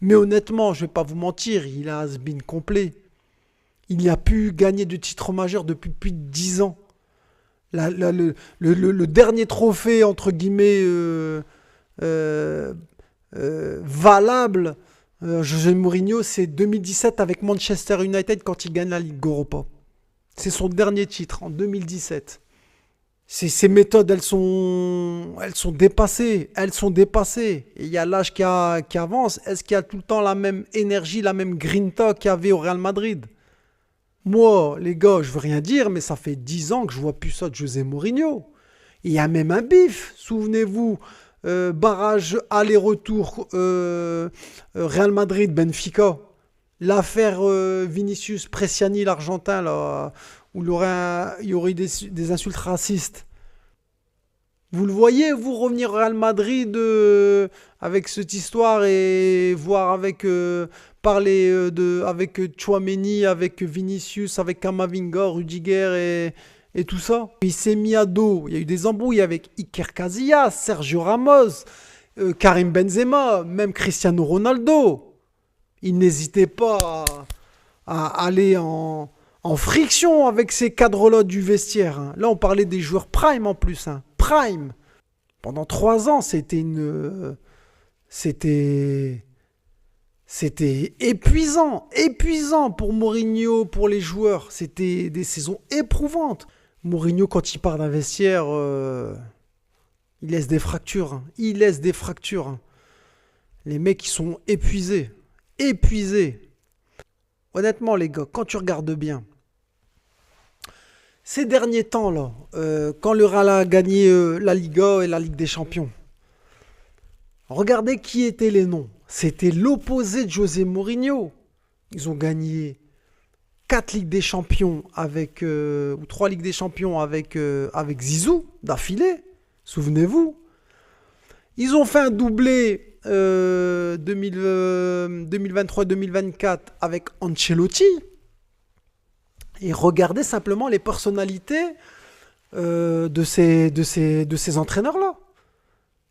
Mais honnêtement, je vais pas vous mentir, il a un has-been complet. Il n'y a plus gagné de titre majeur depuis plus de 10 ans. Le dernier trophée, entre guillemets, euh, valable, José Mourinho, c'est 2017 avec Manchester United quand il gagne la Ligue Europa. C'est son dernier titre en 2017. Ces méthodes, elles sont dépassées. Elles sont dépassées. Et il y a l'âge qui avance. Est-ce qu'il y a tout le temps la même énergie, la même grinta qu'il y avait au Real Madrid? Moi, les gars, je veux rien dire, mais ça fait 10 ans que je vois plus ça de José Mourinho. Il y a même un bif. Souvenez-vous, barrage aller-retour Real Madrid-Benfica. L'affaire Vinicius Pressiani, l'Argentin, là, où il y aurait des insultes racistes. Vous le voyez, vous revenir au Real Madrid avec cette histoire et voir parler avec Tchouaméni, avec Vinicius, avec Kamavinga, Rudiger et tout ça. Il s'est mis à dos. Il y a eu des embrouilles avec Iker Casillas, Sergio Ramos, Karim Benzema, même Cristiano Ronaldo. Il n'hésitait pas à aller en friction avec ces cadres-là du vestiaire, hein. Là, on parlait des joueurs prime en plus, hein. Prime. Pendant 3 ans, c'était, c'était épuisant pour Mourinho, pour les joueurs. C'était des saisons éprouvantes. Mourinho, quand il part d'un vestiaire, il laisse des fractures, hein. Il laisse des fractures, hein. Les mecs, ils sont épuisés. Épuisés. Honnêtement, les gars, quand tu regardes bien, ces derniers temps-là, quand le Real a gagné la Liga et la Ligue des Champions, regardez qui étaient les noms. C'était l'opposé de José Mourinho. Ils ont gagné 4 Ligues des Champions ou 3 Ligues des Champions avec Zizou d'affilée. Souvenez-vous. Ils ont fait un doublé 2023-2024 avec Ancelotti. Et regardez simplement les personnalités de ces entraîneurs-là.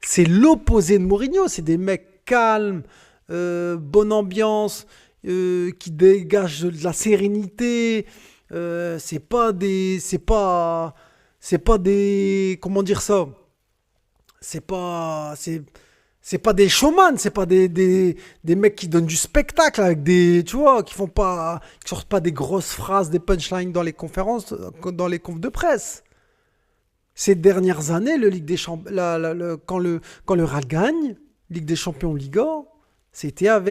C'est l'opposé de Mourinho. C'est des mecs calmes, bonne ambiance, qui dégagent de la sérénité. C'est pas des, comment dire ça? C'est pas des showman, c'est pas des mecs qui donnent du spectacle avec tu vois, qui sortent pas des grosses phrases, des punchlines dans les conférences, dans les confs de presse. Ces dernières années, le Ligue des Champions, quand le Real gagne, Ligue des Champions, Liga, c'était avec